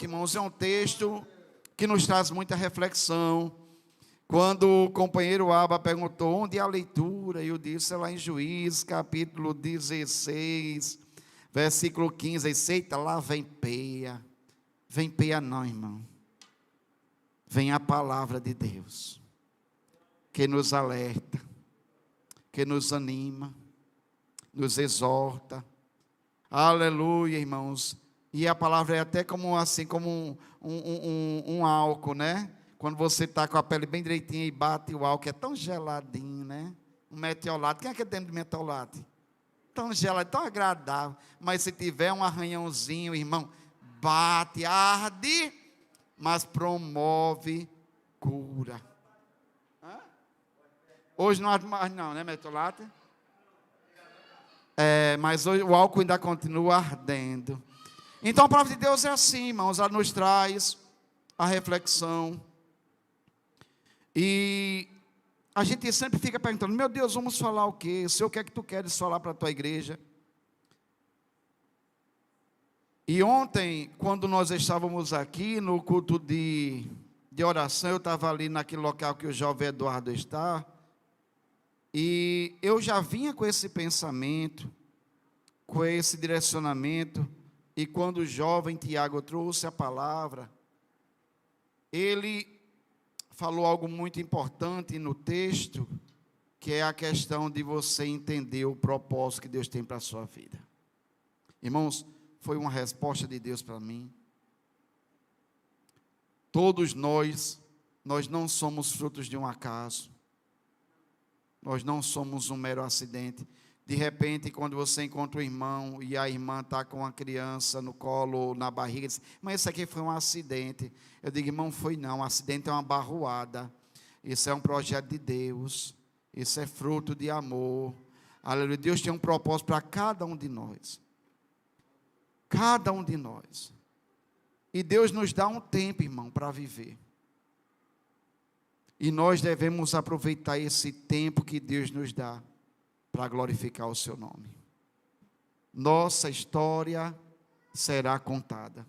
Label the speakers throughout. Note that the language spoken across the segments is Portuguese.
Speaker 1: Irmãos, é um texto que nos traz muita reflexão. Quando o companheiro Aba perguntou onde é a leitura, eu disse, é lá em Juízes, capítulo 16, versículo 15, eita, lá vem peia. Vem peia não, irmão. Vem a palavra de Deus, que nos alerta, que nos anima, nos exorta. Aleluia, irmãos. E a palavra é até como assim, como um álcool, né? Quando você está com a pele bem direitinha e bate o álcool, é tão geladinho, né? Um metiolate, quem é que tem de metiolate? Tão gelado, tão agradável. Mas se tiver um arranhãozinho, irmão, bate, arde, mas promove cura. Hã? Hoje não arde mais não, né, metiolate? Mas hoje o álcool ainda continua ardendo. Então a palavra de Deus é assim, irmãos, ela nos traz a reflexão. E a gente sempre fica perguntando, meu Deus, vamos falar o quê? Senhor, o que é que tu queres falar para a tua igreja? E ontem, quando nós estávamos aqui no culto de oração, eu estava ali naquele local que o jovem Eduardo está, e eu já vinha com esse pensamento, com esse direcionamento. E quando o jovem Tiago trouxe a palavra, ele falou algo muito importante no texto, que é a questão de você entender o propósito que Deus tem para a sua vida. Irmãos, foi uma resposta de Deus para mim. Todos nós não somos frutos de um acaso. Nós não somos um mero acidente. De repente, quando você encontra o irmão e a irmã está com a criança no colo ou na barriga, diz, mas isso aqui foi um acidente. Eu digo, irmão, foi não, um acidente é uma barroada. Isso é um projeto de Deus. Isso é fruto de amor. Aleluia. Deus tem um propósito para cada um de nós. Cada um de nós. E Deus nos dá um tempo, irmão, para viver. E nós devemos aproveitar esse tempo que Deus nos dá para glorificar o seu nome. Nossa história será contada.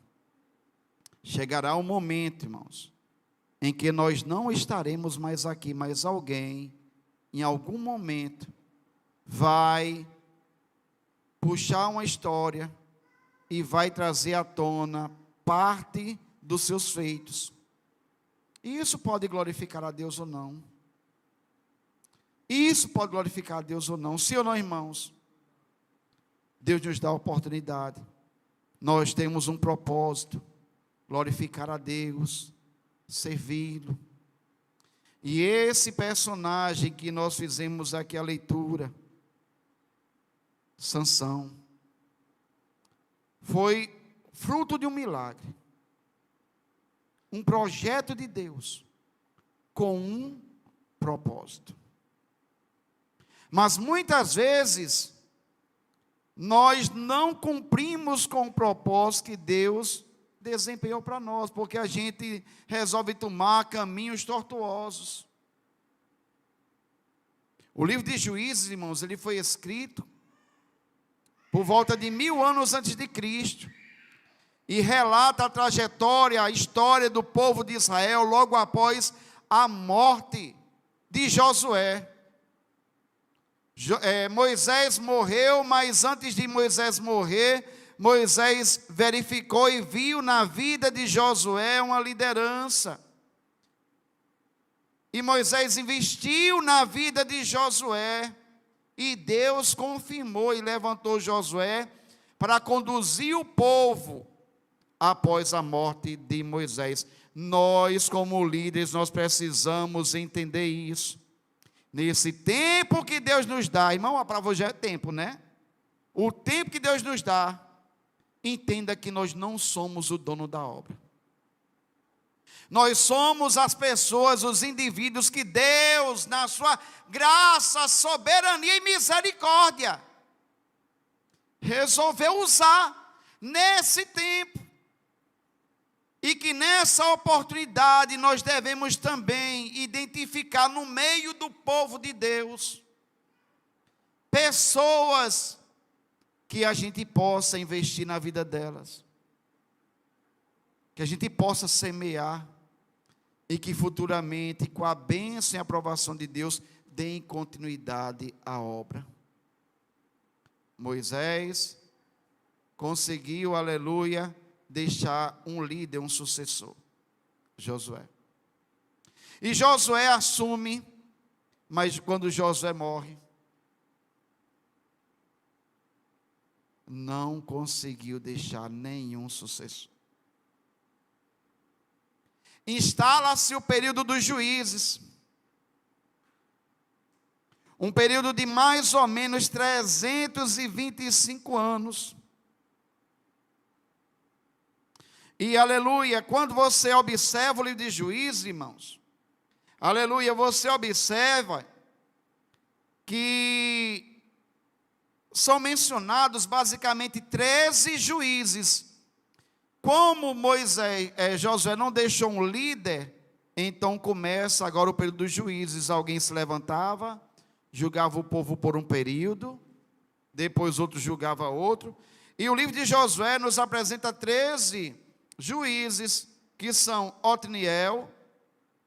Speaker 1: Chegará um momento, irmãos, em que nós não estaremos mais aqui, mas alguém, em algum momento, vai puxar uma história e vai trazer à tona parte dos seus feitos. E isso pode glorificar a Deus ou não. Isso pode glorificar a Deus ou não. Sim ou não, irmãos? Deus nos dá a oportunidade. Nós temos um propósito. Glorificar a Deus. Servi-lo. E esse personagem que nós fizemos aqui a leitura, Sansão, foi fruto de um milagre. Um projeto de Deus. Com um propósito. Mas muitas vezes, nós não cumprimos com o propósito que Deus desempenhou para nós, porque a gente resolve tomar caminhos tortuosos. O livro de Juízes, irmãos, ele foi escrito por volta de 1000 anos antes de Cristo, e relata a trajetória, a história do povo de Israel, logo após a morte de Josué. Moisés morreu, mas antes de Moisés morrer, Moisés verificou e viu na vida de Josué uma liderança. E Moisés investiu na vida de Josué, e Deus confirmou e levantou Josué para conduzir o povo após a morte de Moisés. Nós, como líderes, nós precisamos entender isso. Nesse tempo que Deus nos dá, irmão, a prova já é tempo, né? O tempo que Deus nos dá, entenda que nós não somos o dono da obra. Nós somos as pessoas, os indivíduos que Deus, na sua graça, soberania e misericórdia, resolveu usar nesse tempo. E que nessa oportunidade nós devemos também identificar no meio do povo de Deus pessoas que a gente possa investir na vida delas. que a gente possa semear e que futuramente, com a bênção e a aprovação de Deus, deem continuidade à obra. Moisés conseguiu, aleluia, deixar um líder, um sucessor, Josué. E Josué assume, mas quando Josué morre, não conseguiu deixar nenhum sucessor. Instala-se o período dos juízes, um período de mais ou menos 325 anos. E aleluia, quando você observa o livro de Juízes, irmãos, aleluia, você observa que são mencionados basicamente 13 juízes. Como Josué não deixou um líder, então começa agora o período dos juízes. Alguém se levantava, julgava o povo por um período, depois outro julgava outro. E o livro de Josué nos apresenta 13 juízes, que são Otniel,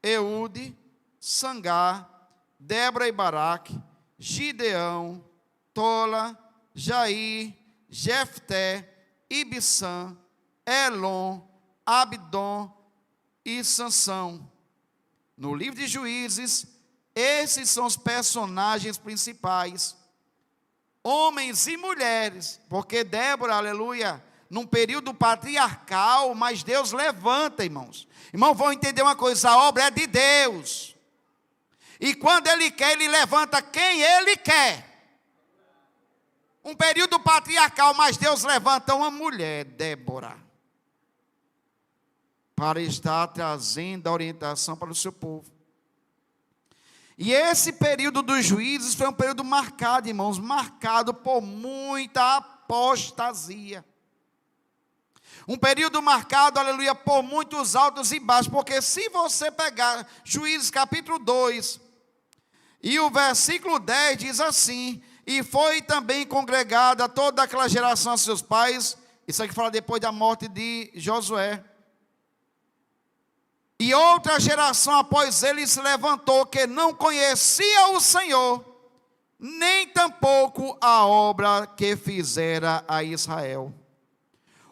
Speaker 1: Eude, Sangar, Débora e Baraque, Gideão, Tola, Jair, Jefté, Ibissã, Elon, Abdon e Sansão. No livro de Juízes, esses são os personagens principais, homens e mulheres, porque Débora, aleluia, num período patriarcal, mas Deus levanta, irmãos. Irmãos, vão entender uma coisa, a obra é de Deus. E quando Ele quer, Ele levanta quem Ele quer. Um período patriarcal, mas Deus levanta uma mulher, Débora, para estar trazendo a orientação para o seu povo. E esse período dos juízes foi um período marcado, irmãos, marcado por muita apostasia. Um período marcado, aleluia, por muitos altos e baixos, porque se você pegar Juízes capítulo 2, e o versículo 10 diz assim: e foi também congregada toda aquela geração a seus pais, isso aqui fala depois da morte de Josué. E outra geração após ele se levantou, que não conhecia o Senhor, nem tampouco a obra que fizera a Israel.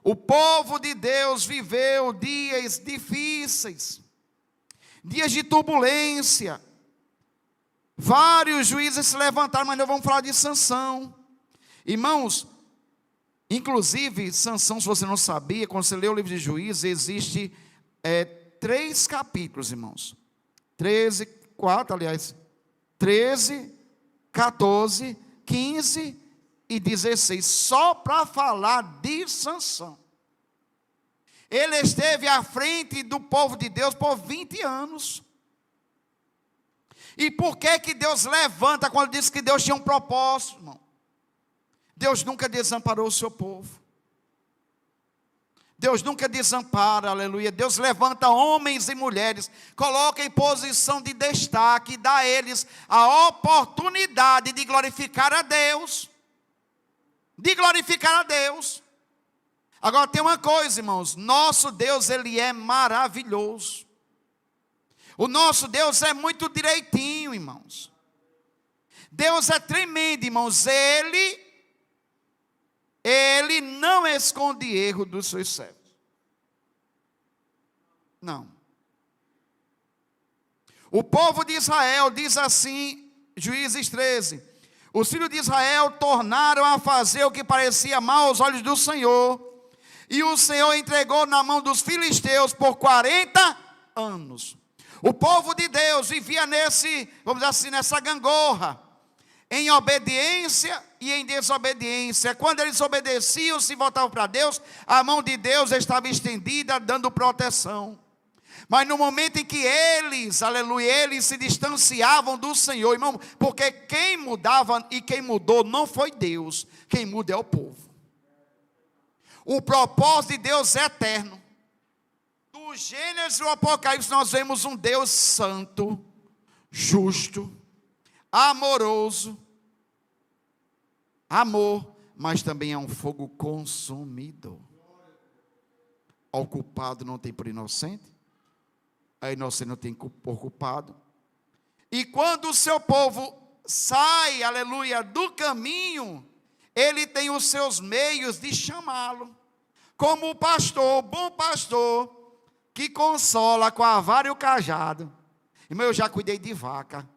Speaker 1: O povo de Deus viveu dias difíceis, dias de turbulência. Vários juízes se levantaram, mas nós vamos falar de Sansão. Irmãos, inclusive, Sansão, se você não sabia, quando você lê o livro de Juízes, existe 3 capítulos, irmãos. 13, 14, 15 e 16, só para falar de Sansão. Ele esteve à frente do povo de Deus por 20 anos. E por que Deus levanta quando diz que Deus tinha um propósito, irmão? Deus nunca desamparou o seu povo. Deus nunca desampara, aleluia. Deus levanta homens e mulheres, coloca em posição de destaque, e dá a eles a oportunidade de glorificar a Deus. De glorificar a Deus. Agora tem uma coisa, irmãos, nosso Deus, Ele é maravilhoso. O nosso Deus é muito direitinho, irmãos. Deus é tremendo, irmãos. Ele não esconde erro dos seus servos. Não. O povo de Israel diz assim, Juízes 13: os filhos de Israel tornaram a fazer o que parecia mal aos olhos do Senhor, e o Senhor entregou na mão dos filisteus por 40 anos. O povo de Deus vivia vamos dizer assim, nessa gangorra, em obediência e em desobediência. Quando eles obedeciam, se voltavam para Deus, a mão de Deus estava estendida, dando proteção. Mas no momento em que eles, aleluia, eles se distanciavam do Senhor, irmão, porque quem mudava e quem mudou não foi Deus, quem muda é o povo. O propósito de Deus é eterno. Do Gênesis ao Apocalipse nós vemos um Deus santo, justo, amoroso, amor, mas também é um fogo consumidor. ao culpado não tem por inocente, a inocente não tem por culpado. E quando o seu povo sai, aleluia, do caminho, ele tem os seus meios de chamá-lo. Como o pastor, o bom pastor, que consola com a vara e o cajado. Irmão, eu já cuidei de vaca.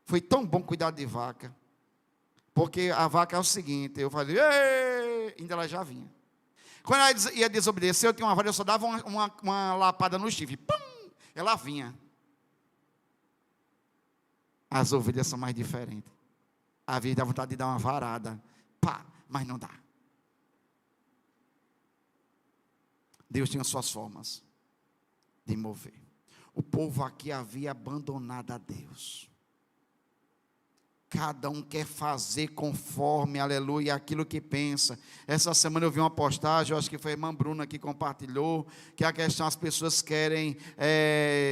Speaker 1: Foi tão bom cuidar de vaca. Porque a vaca é o seguinte, eu fazia, ainda ela já vinha. Quando ela ia desobedecer, eu tinha uma vara, eu só dava uma lapada no chifre. Pum, ela vinha. As ovelhas são mais diferentes. Às vezes dá vontade de dar uma varada. Pá, mas não dá. Deus tinha suas formas de mover. O povo aqui havia abandonado a Deus. Cada um quer fazer conforme, aleluia, aquilo que pensa. Essa semana eu vi uma postagem, eu acho que foi a irmã Bruna que compartilhou, que a questão, as pessoas querem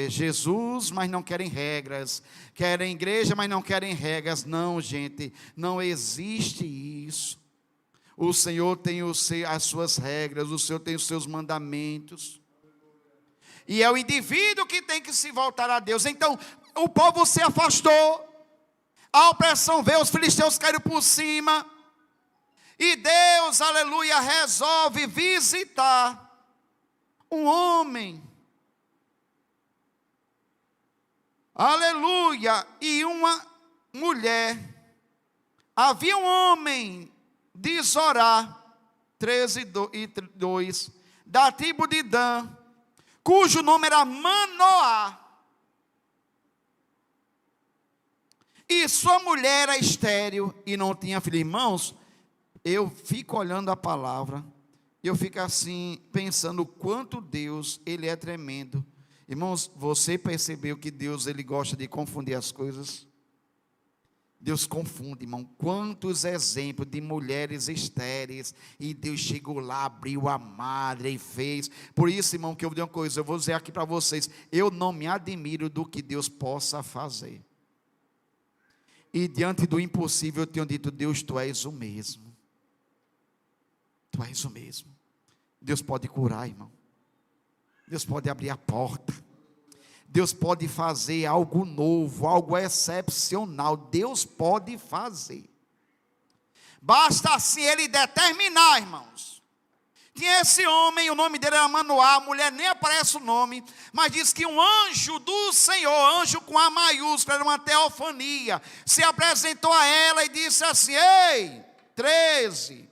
Speaker 1: Jesus, mas não querem regras. Querem igreja, mas não querem regras. Não, gente, não existe isso. O Senhor tem as suas regras, o Senhor tem os seus mandamentos. E é o indivíduo que tem que se voltar a Deus. Então, o povo se afastou. A opressão veio, os filisteus caíram por cima. E Deus, aleluia, resolve visitar um homem. Aleluia, e uma mulher. Havia um homem de Zorá, 13:2, da tribo de Dan, cujo nome era Manoá. E sua mulher era estéril e não tinha filho. Irmãos, eu fico olhando a palavra, eu fico assim, pensando o quanto Deus, Ele é tremendo. Irmãos, você percebeu que Deus, Ele gosta de confundir as coisas? Deus confunde, irmão. Quantos exemplos de mulheres estéreis, e Deus chegou lá, abriu a madre e fez. Por isso, irmão, que eu vou dizer uma coisa, eu vou dizer aqui para vocês, eu não me admiro do que Deus possa fazer. E diante do impossível eu tenho dito, Deus, Tu és o mesmo. Tu és o mesmo. Deus pode curar, irmão. Deus pode abrir a porta. Deus pode fazer algo novo, algo excepcional. Deus pode fazer. Basta assim Ele determinar, irmãos. Tinha esse homem, o nome dele era Manoá, a mulher nem aparece o nome, mas diz que um anjo do Senhor, anjo com A maiúscula, era uma teofania, se apresentou a ela e disse assim, ei, 13,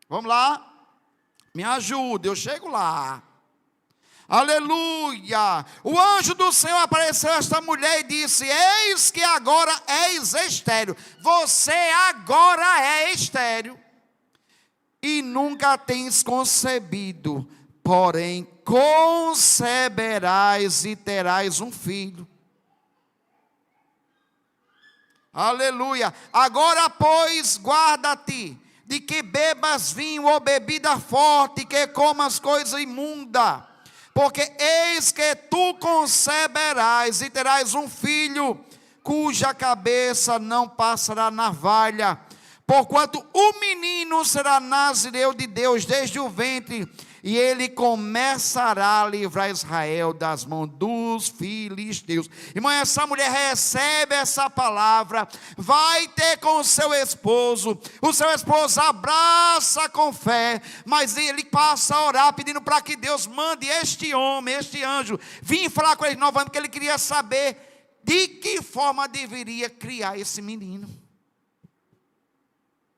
Speaker 1: vamos lá, me ajuda, eu chego lá. Aleluia, o anjo do Senhor apareceu a esta mulher e disse, eis que agora és estéril, você agora é estéril. E nunca tens concebido, porém conceberás e terás um filho. Aleluia. Agora, pois, guarda-te de que bebas vinho ou bebida forte, que comas coisa imunda, porque eis que tu conceberás e terás um filho, cuja cabeça não passará navalha. Porquanto o menino será nazireu de Deus desde o ventre, e ele começará a livrar Israel das mãos dos filisteus. Irmão, essa mulher recebe essa palavra, vai ter com o seu esposo abraça com fé, mas ele passa a orar pedindo para que Deus mande este homem, este anjo, vir falar com ele novamente, porque ele queria saber de que forma deveria criar esse menino.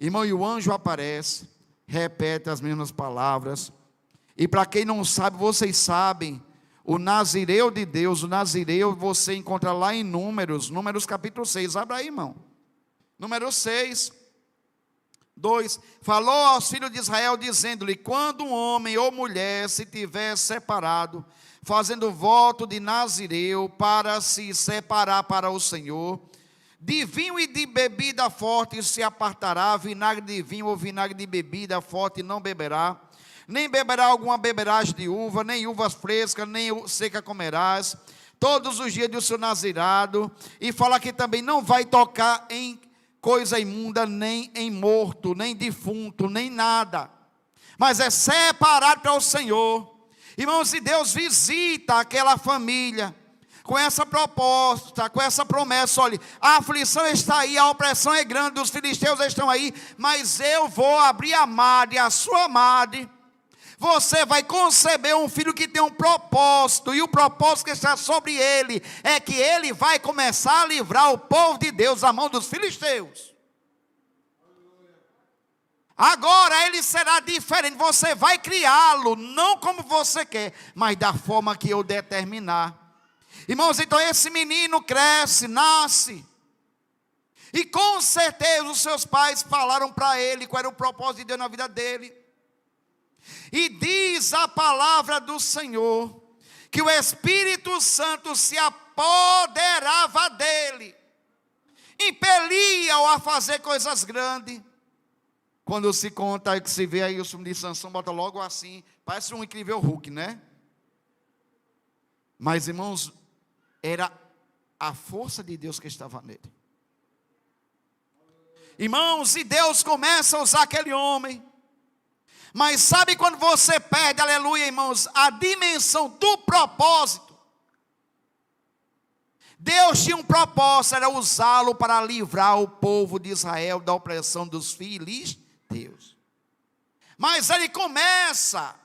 Speaker 1: Irmão, e o anjo aparece, repete as mesmas palavras. E para quem não sabe, vocês sabem, o nazireu de Deus, o nazireu você encontra lá em Números capítulo 6, abre aí, irmão. Número 6, 2, falou aos filhos de Israel, dizendo-lhe, quando um homem ou mulher se tiver separado, fazendo voto de nazireu para se separar para o Senhor, de vinho e de bebida forte se apartará, vinagre de vinho ou vinagre de bebida forte não beberá, nem beberá alguma beberagem de uva, nem uvas frescas, nem seca comerás, todos os dias do seu nazirado. E fala que também não vai tocar em coisa imunda, nem em morto, nem defunto, nem nada, mas é separado para o Senhor. Irmãos, e Deus visita aquela família com essa proposta, com essa promessa: olha, a aflição está aí, a opressão é grande, os filisteus estão aí, mas eu vou abrir a madre, a sua madre. Você vai conceber um filho que tem um propósito, e o propósito que está sobre ele é que ele vai começar a livrar o povo de Deus da mão dos filisteus. Agora ele será diferente, você vai criá-lo, não como você quer, mas da forma que eu determinar. Irmãos, então esse menino cresce, nasce, e com certeza os seus pais falaram para ele qual era o propósito de Deus na vida dele. E diz a palavra do Senhor, que o Espírito Santo se apoderava dele, impelia-o a fazer coisas grandes. Quando se conta, que se vê aí o filme de Sansão, bota logo assim, parece um incrível Hulk, né? Mas, irmãos, era a força de Deus que estava nele. Irmãos, e Deus começa a usar aquele homem. Mas sabe quando você perde, aleluia, irmãos, a dimensão do propósito? Deus tinha um propósito, era usá-lo para livrar o povo de Israel da opressão dos filisteus. Mas ele começa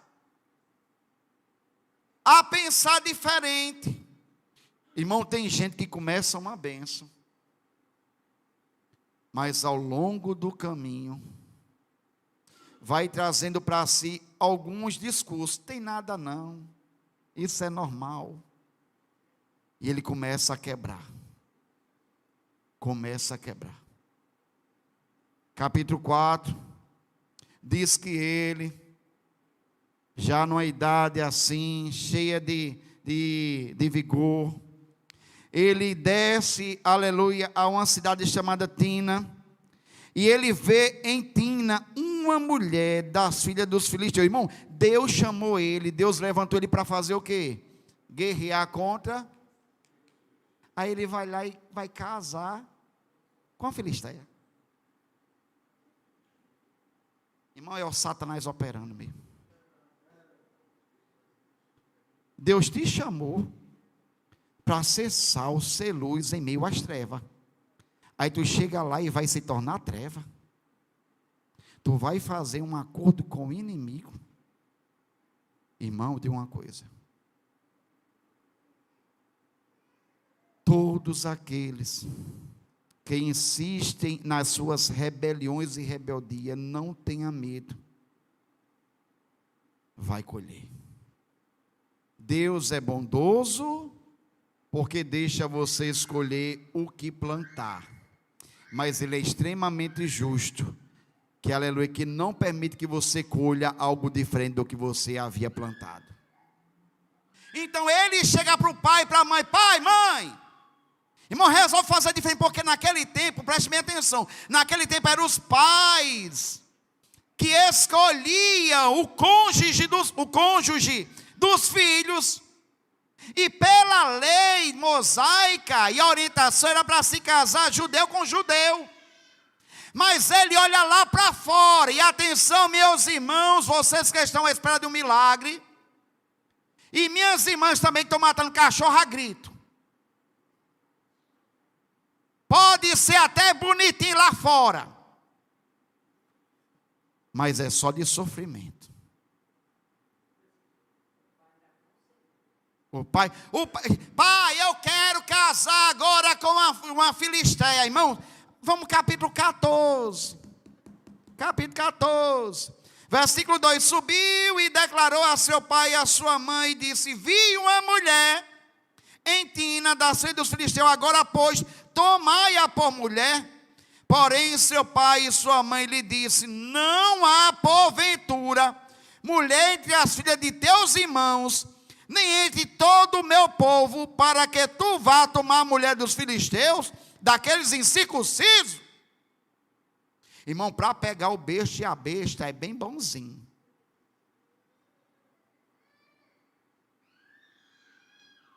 Speaker 1: a pensar diferente. Irmão, tem gente que começa uma bênção, mas ao longo do caminho vai trazendo para si alguns discursos. Tem nada não, isso é normal. E ele começa a quebrar. Capítulo 4, diz que ele, já numa idade assim, cheia de vigor, ele desce, aleluia, a uma cidade chamada Tina, e ele vê em Tina uma mulher das filhas dos filisteus. Irmão, Deus chamou ele, Deus levantou ele para fazer o quê? Guerrear contra. Aí ele vai lá e vai casar com a filisteia. Irmão, é o Satanás operando mesmo. Deus te chamou para ser sal, ser luz em meio às trevas. Aí tu chega lá e vai se tornar treva. Tu vai fazer um acordo com o inimigo. Irmão, de uma coisa. Todos aqueles que insistem nas suas rebeliões e rebeldia, não tenha medo, vai colher. Deus é bondoso, porque deixa você escolher o que plantar, mas Ele é extremamente justo, que aleluia, que não permite que você colha algo diferente do que você havia plantado. Então ele chega para o pai e para a mãe: pai, mãe, irmão, resolve fazer diferente, porque naquele tempo, preste bem atenção, naquele tempo eram os pais que escolhiam o cônjuge dos filhos, e pela lei mosaica e a orientação era para se casar judeu com judeu. Mas ele olha lá para fora, e atenção, meus irmãos, vocês que estão à espera de um milagre, e minhas irmãs também que estão matando cachorro a grito. Pode ser até bonitinho lá fora, mas é só de sofrimento. Pai, eu quero casar agora com uma filisteia. Irmão, vamos capítulo 14. Capítulo 14. Versículo 2. Subiu e declarou a seu pai e a sua mãe, e disse: vi uma mulher em Tina, das filhas dos filisteus, agora pois, tomai-a por mulher. Porém seu pai e sua mãe lhe disse: não há porventura mulher entre as filhas de teus irmãos, nem entre todo o meu povo, para que tu vá tomar a mulher dos filisteus, daqueles incircuncisos. Irmão, para pegar o besta e a besta é bem bonzinho.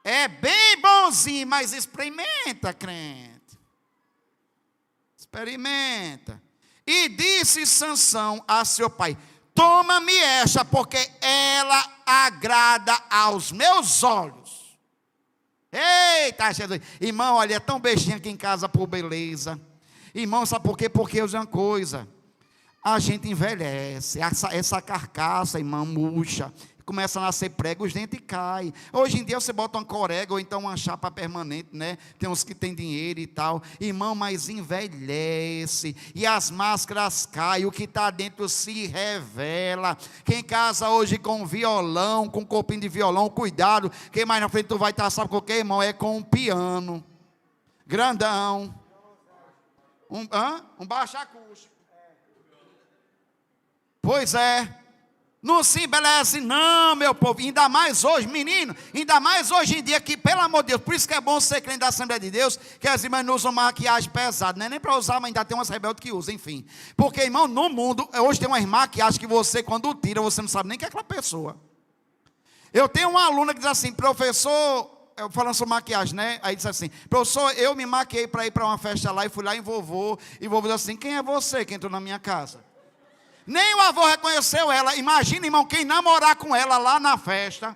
Speaker 1: É bem bonzinho, mas experimenta, crente. Experimenta. E disse Sansão a seu pai: toma-me esta, porque ela agrada aos meus olhos. Eita, Jesus. Irmão, olha, é tão bestinha aqui em casa por beleza. Irmão, sabe por quê? Porque eu digo uma coisa. A gente envelhece, essa carcaça, irmão, murcha, começa a nascer prego, os dentes caem. Hoje em dia você bota uma corega ou então uma chapa permanente, né? Tem uns que tem dinheiro e tal. Irmão, mas envelhece e as máscaras caem, o que está dentro se revela. Quem casa hoje com violão, com copinho de violão, cuidado, que mais na frente tu vai estar, sabe com o que, irmão? É com um piano, grandão, um baixo acústico. Pois é, não se embeleze não, meu povo, ainda mais hoje, menino, ainda mais hoje em dia que, pelo amor de Deus, por isso que é bom ser crente da Assembleia de Deus, que as irmãs não usam maquiagem pesada, não é nem para usar, mas ainda tem umas rebeldes que usam, enfim, porque, irmão, no mundo, hoje tem umas maquiagens que você, quando tira, você não sabe nem que é aquela pessoa. Eu tenho uma aluna que diz assim, professor, eu falando sobre maquiagem, né? Aí disse assim, professor, eu me maquiei para ir para uma festa lá, e fui lá em vovô, e vovô disse assim, quem é você que entrou na minha casa? Nem o avô reconheceu ela. Imagina, irmão, quem namorar com ela lá na festa,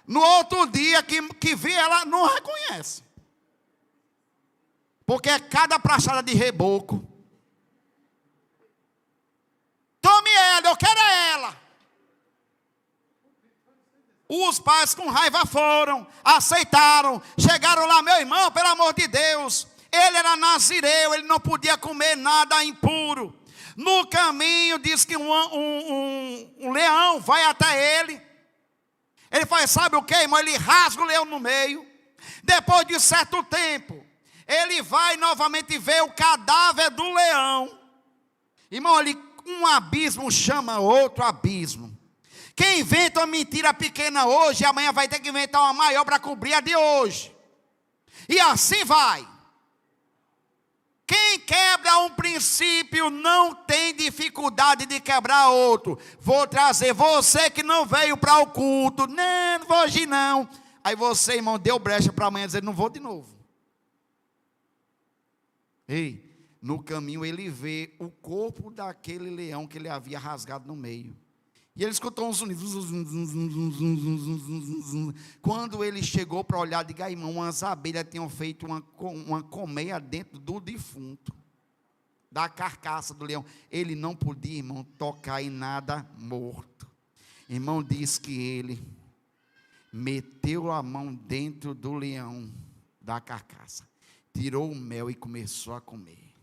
Speaker 1: no outro dia que vi ela, não reconhece. Porque é cada prachada de reboco. Tome ela, eu quero ela. Os pais com raiva foram, aceitaram, chegaram lá, meu irmão, pelo amor de Deus, ele era nazireu, ele não podia comer nada impuro. No caminho, diz que um leão vai até ele. Ele faz, sabe o que, irmão? Ele rasga o leão no meio. Depois de certo tempo, ele vai novamente ver o cadáver do leão. Irmão, um abismo chama outro abismo. Quem inventa uma mentira pequena hoje, amanhã vai ter que inventar uma maior para cobrir a de hoje. E assim vai. Quem quebra um princípio não tem dificuldade de quebrar outro. Vou trazer você que não veio para o culto. Não vou hoje não. Aí você, irmão, deu brecha para amanhã dizer, não vou de novo. Ei, no caminho ele vê o corpo daquele leão que ele havia rasgado no meio. E ele escutou uns sonidos. Quando ele chegou para olhar, diga, irmão, umas abelhas tinham feito uma colmeia dentro do defunto, da carcaça do leão. Ele não podia, irmão, tocar em nada morto. Irmão, diz que ele meteu a mão dentro do leão, da carcaça, tirou o mel e começou a comer.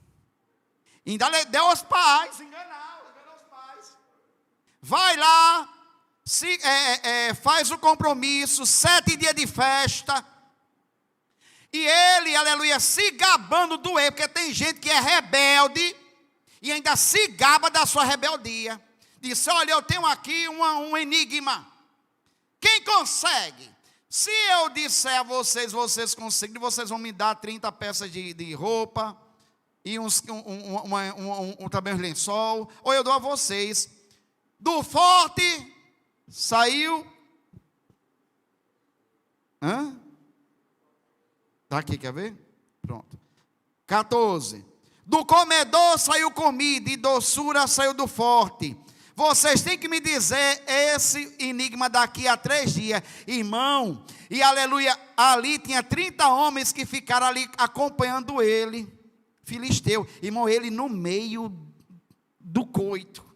Speaker 1: Ainda deu aos pais, enganou. Vai lá, faz o compromisso, 7 dias de festa. E ele, aleluia, se gabando do erro, porque tem gente que é rebelde e ainda se gaba da sua rebeldia. Disse, olha, eu tenho aqui um enigma. Quem consegue? Se eu disser a vocês, vocês conseguem, vocês vão me dar 30 peças de roupa e também um lençol, ou eu dou a vocês. Do forte saiu. Está aqui, quer ver? Pronto. 14. Do comedor saiu comida, e doçura saiu do forte. Vocês têm que me dizer esse enigma daqui a 3 dias. Irmão, e aleluia, ali tinha 30 homens que ficaram ali acompanhando ele. Filisteu. Irmão, ele no meio do coito.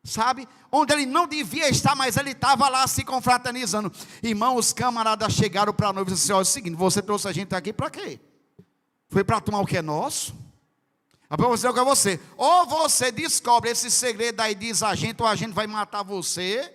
Speaker 1: Sabe, onde ele não devia estar, mas ele estava lá se confraternizando. Irmão, os camaradas chegaram para a noiva e disseram assim, olha, é o seguinte, você trouxe a gente aqui para quê? Foi para tomar o que é nosso? Para você, o que é você? Ou você descobre esse segredo aí, diz a gente, ou a gente vai matar você,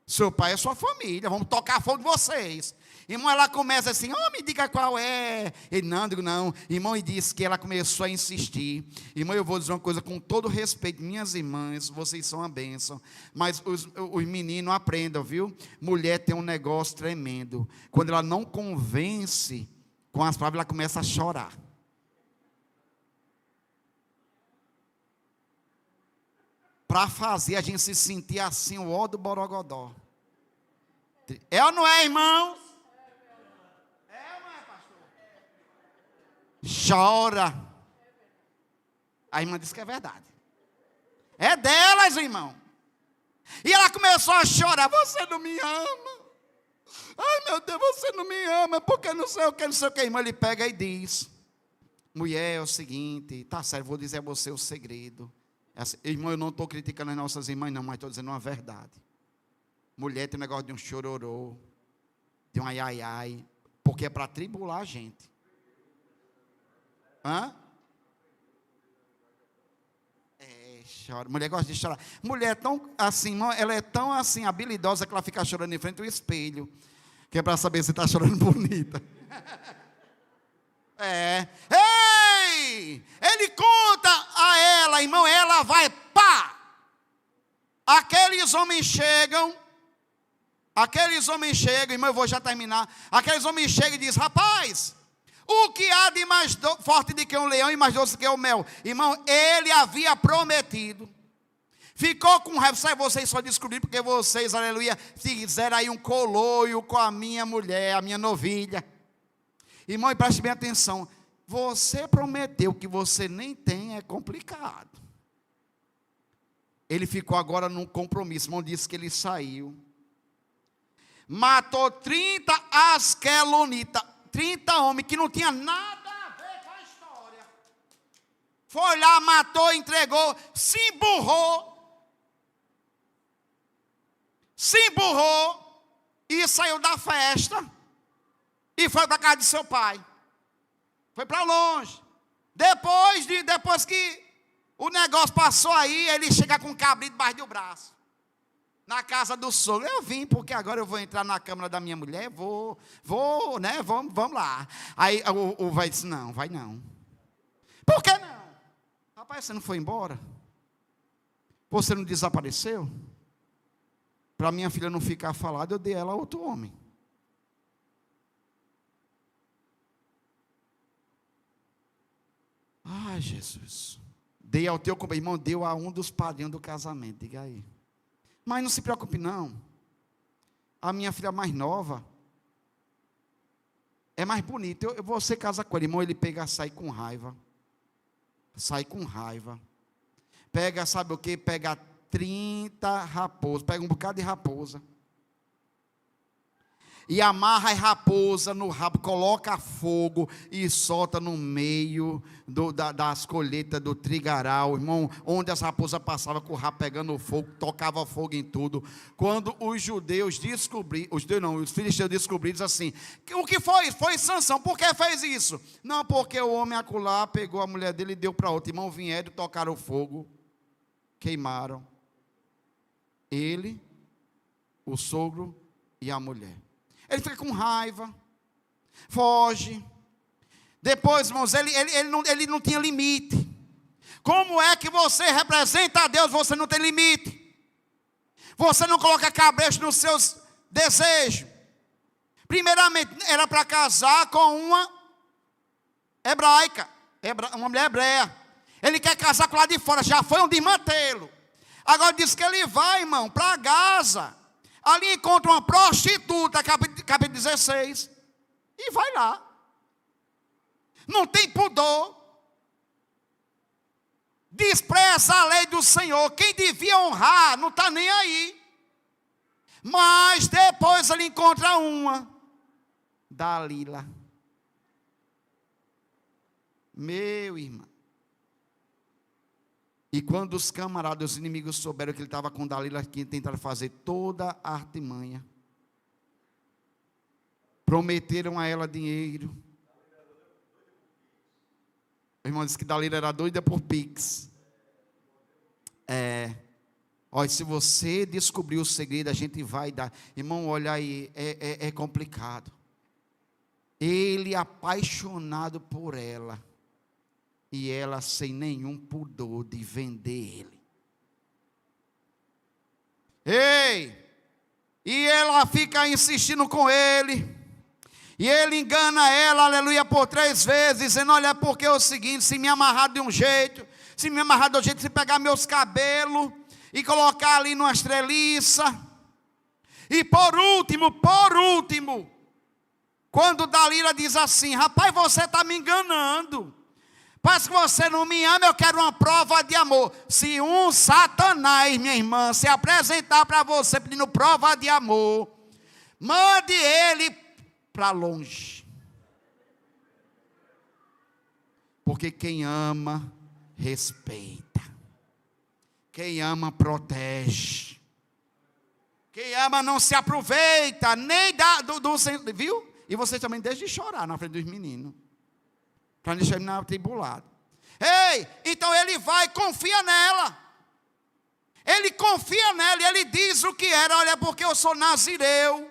Speaker 1: seu pai e sua família, vamos tocar fogo de vocês. Irmão, ela começa assim, me diga qual é. Ele, não, digo não. Irmão, e disse que ela começou a insistir. Irmão, eu vou dizer uma coisa com todo respeito, minhas irmãs, vocês são uma bênção. Mas os meninos aprendam, viu? Mulher tem um negócio tremendo. Quando ela não convence com as palavras, ela começa a chorar. Para fazer a gente se sentir assim, o ó do borogodó. É ou não é, irmãos? Chora. A irmã disse que é verdade. É delas, irmão. E ela começou a chorar: você não me ama. Ai, meu Deus, você não me ama, porque não sei o que, não sei o que. Irmão, ele pega e diz: mulher, é o seguinte, tá certo, vou dizer a você o segredo. Assim, irmão, eu não estou criticando as nossas irmãs não, mas estou dizendo uma verdade. Mulher tem um negócio de um chororô, de um ai, ai, ai, porque é para tribular a gente. Hã? Chora. Mulher gosta de chorar. Mulher é tão assim, ela é tão assim habilidosa que ela fica chorando em frente ao espelho, que é para saber se está chorando bonita. Ei! Ele conta a ela, irmão, ela vai, pá! Aqueles homens chegam, irmão, eu vou já terminar. Aqueles homens chegam e dizem: rapaz, o que há de mais forte do que um leão e mais doce que o mel? Irmão, ele havia prometido. Ficou com raiva. Sabe, vocês só descobriram porque vocês, aleluia, fizeram aí um coloio com a minha mulher, a minha novilha. Irmão, e preste bem atenção. Você prometeu que você nem tem, é complicado. Ele ficou agora num compromisso. Irmão, disse que ele saiu. Matou 30 asquelonitas. 30 homens que não tinha nada a ver com a história. Foi lá, matou, entregou, se emburrou e saiu da festa e foi para a casa de seu pai. Foi para longe. Depois que o negócio passou aí, ele chega com um cabrito debaixo do braço. Na casa do sogro. Eu vim porque agora eu vou entrar na câmara da minha mulher, vou, né, vamos lá. Aí o vai disse: não, vai não. Por que não? Rapaz, você não foi embora? Você não desapareceu? Para minha filha não ficar falada, eu dei ela a outro homem. Ai, Jesus. Dei ao teu companheiro, irmão, deu a um dos padrinhos do casamento, diga aí. Mas não se preocupe não, a minha filha mais nova é mais bonita, você casa com ele, irmão, ele pega, sai com raiva, pega, sabe o que, pega 30 raposas, pega um bocado de raposa, e amarra a raposa no rabo, coloca fogo e solta no meio das colheitas do trigaral, irmão, onde as raposas passavam com o rabo pegando fogo, tocava fogo em tudo. Quando os judeus descobriram, os filisteus descobriram assim: o que foi? Foi Sansão. Por que fez isso? Não, porque o homem acolá pegou a mulher dele e deu para outro. Irmão, vieram, tocaram fogo, queimaram ele, o sogro e a mulher. Ele fica com raiva, foge. Depois, irmãos, ele não tinha limite. Como é que você representa a Deus? Você não tem limite. Você não coloca cabresto nos seus desejos. Primeiramente, era para casar com uma hebraica, uma mulher hebreia. Ele quer casar com lá de fora, já foi um desmantelo. Agora diz que ele vai, irmão, para Gaza. Ali encontra uma prostituta, capítulo 16, e vai lá. Não tem pudor. Despreza a lei do Senhor. Quem devia honrar não está nem aí. Mas depois ele encontra uma, Dalila. Meu irmão. E quando os camaradas, os inimigos souberam que ele estava com Dalila, que tentaram fazer toda a artimanha. Prometeram a ela dinheiro. O irmão disse que Dalila era doida por Pix. Olha, se você descobrir o segredo, a gente vai dar. Irmão, olha aí, é complicado. Ele apaixonado por ela. E ela sem nenhum pudor de vender ele. Ei! E ela fica insistindo com ele. E ele engana ela, aleluia, por 3 vezes, dizendo: olha, porque é o seguinte, se me amarrar de um jeito, se pegar meus cabelos e colocar ali numa estreliça. E por último, quando Dalila diz assim: rapaz, você está me enganando. Parece que você não me ama, eu quero uma prova de amor. Se um Satanás, minha irmã, se apresentar para você pedindo prova de amor, mande ele para longe. Porque quem ama, respeita. Quem ama, protege. Quem ama não se aproveita, nem viu? E você também deixa de chorar na frente dos meninos. Para não deixar ele atribulado. Ei, então ele vai, confia nela. Ele confia nela e ele diz o que era. Olha, porque eu sou nazireu.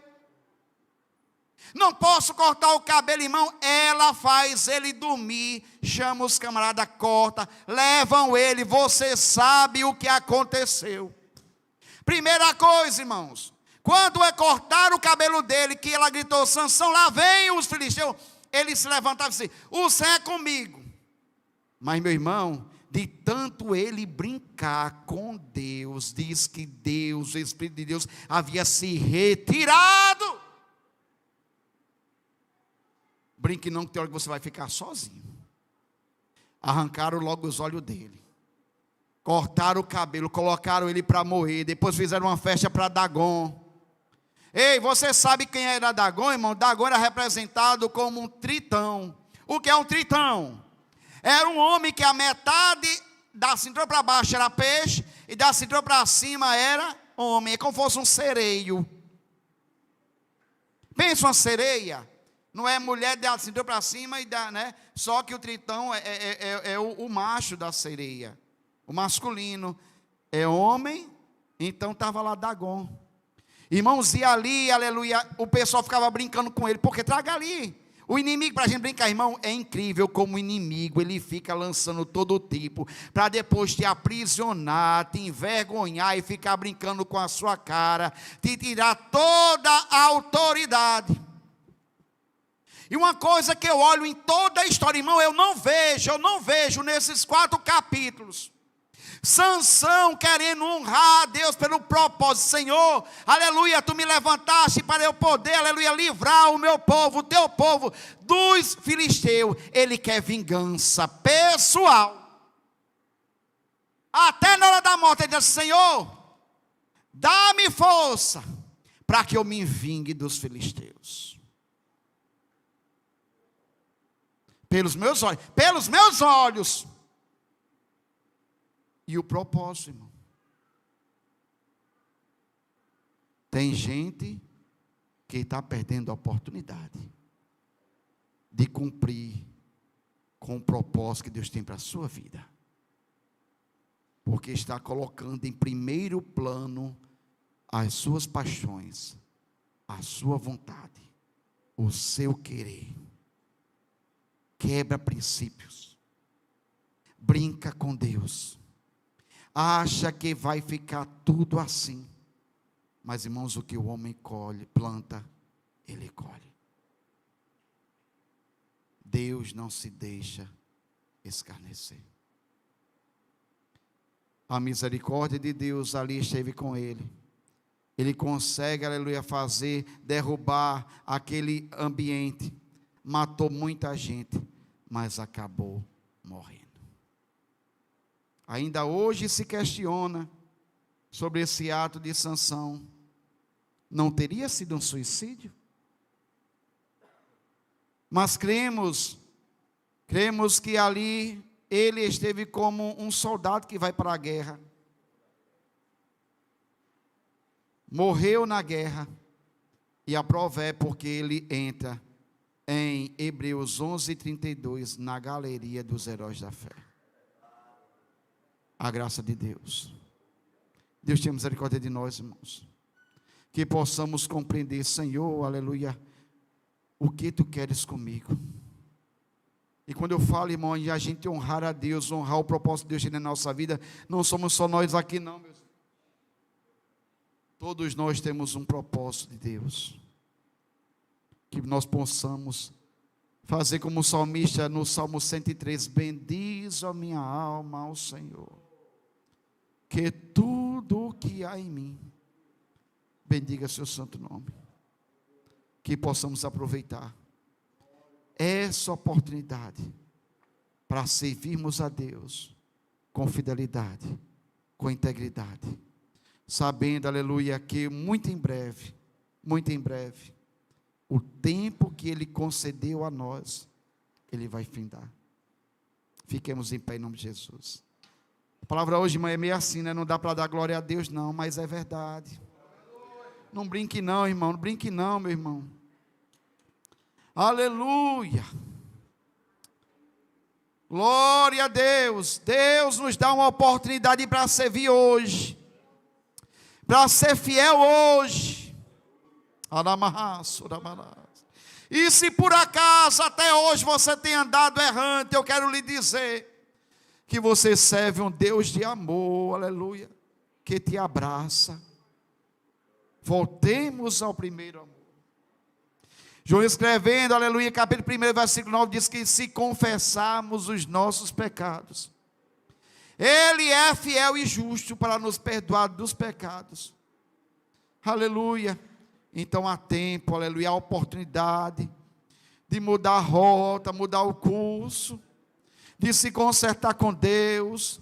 Speaker 1: Não posso cortar o cabelo, irmão. Ela faz ele dormir. Chama os camaradas, corta. Levam ele. Você sabe o que aconteceu. Primeira coisa, irmãos. Quando é cortar o cabelo dele, que ela gritou, Sansão, lá vem os filisteus. Ele se levantava e disse, o Senhor é comigo. Mas, meu irmão, de tanto ele brincar com Deus, diz que Deus, o Espírito de Deus, havia se retirado. Brinque não, que tem hora que você vai ficar sozinho. Arrancaram logo os olhos dele. Cortaram o cabelo, colocaram ele para morrer. Depois fizeram uma festa para Dagon. Ei, você sabe quem era Dagon, irmão? Dagon era representado como um tritão. O que é um tritão? Era um homem que a metade da cintura para baixo era peixe e da cintura para cima era homem. É como se fosse um sereio. Pensa uma sereia. Não é mulher da cintura para cima, né? Só que o tritão é o macho da sereia. O masculino é homem, então estava lá Dagon. Irmãos, e ali, aleluia, o pessoal ficava brincando com ele, porque traga ali. O inimigo, para a gente brincar, irmão, é incrível como o inimigo, ele fica lançando todo tipo, para depois te aprisionar, te envergonhar e ficar brincando com a sua cara, te tirar toda a autoridade. E uma coisa que eu olho em toda a história, irmão, eu não vejo nesses 4 capítulos, Sansão querendo honrar a Deus pelo propósito. Senhor, aleluia, tu me levantaste para eu poder, aleluia, livrar o meu povo, o teu povo, dos filisteus. Ele quer vingança pessoal. Até na hora da morte ele diz, Senhor, dá-me força, para que eu me vingue dos filisteus. Pelos meus olhos. E o propósito, irmão. Tem gente que está perdendo a oportunidade de cumprir com o propósito que Deus tem para a sua vida. Porque está colocando em primeiro plano as suas paixões, a sua vontade, o seu querer. Quebra princípios. Brinca com Deus. Acha que vai ficar tudo assim. Mas, irmãos, o que o homem planta, ele colhe. Deus não se deixa escarnecer. A misericórdia de Deus ali esteve com ele. Ele consegue, aleluia, derrubar aquele ambiente. Matou muita gente, mas acabou morrendo. Ainda hoje se questiona sobre esse ato de Sansão. Não teria sido um suicídio? Mas cremos que ali ele esteve como um soldado que vai para a guerra. Morreu na guerra. E a prova é porque ele entra em Hebreus 11:32 na galeria dos heróis da fé. A graça de Deus. Deus tenha misericórdia de nós, irmãos. Que possamos compreender, Senhor, aleluia, o que tu queres comigo. E quando eu falo, irmão, de a gente honrar a Deus, honrar o propósito de Deus na nossa vida, não somos só nós aqui não, meus irmãos. Todos nós temos um propósito de Deus. Que nós possamos fazer como o salmista no Salmo 103, bendiz a minha alma ao Senhor. Que tudo o que há em mim, bendiga seu santo nome. Que possamos aproveitar essa oportunidade para servirmos a Deus com fidelidade, com integridade, sabendo, aleluia, que muito em breve, o tempo que Ele concedeu a nós, Ele vai findar. Fiquemos em pé em nome de Jesus. A palavra hoje, irmão, é meio assim, né? Não dá para dar glória a Deus não, mas é verdade. Não brinque não, irmão, não brinque não, meu irmão. Aleluia. Glória a Deus. Deus nos dá uma oportunidade para servir hoje, para ser fiel hoje. E se por acaso até hoje você tem andado errante, eu quero lhe dizer que você serve um Deus de amor, aleluia, que te abraça. Voltemos ao primeiro amor. João escrevendo, aleluia, capítulo 1, versículo 9, diz que se confessarmos os nossos pecados, Ele é fiel e justo para nos perdoar dos pecados. Aleluia. Então há tempo, aleluia, há oportunidade de mudar a rota, mudar o curso, de se consertar com Deus,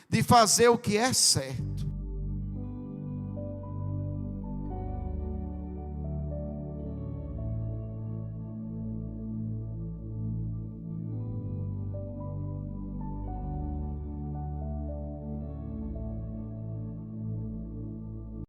Speaker 1: de fazer o que é certo.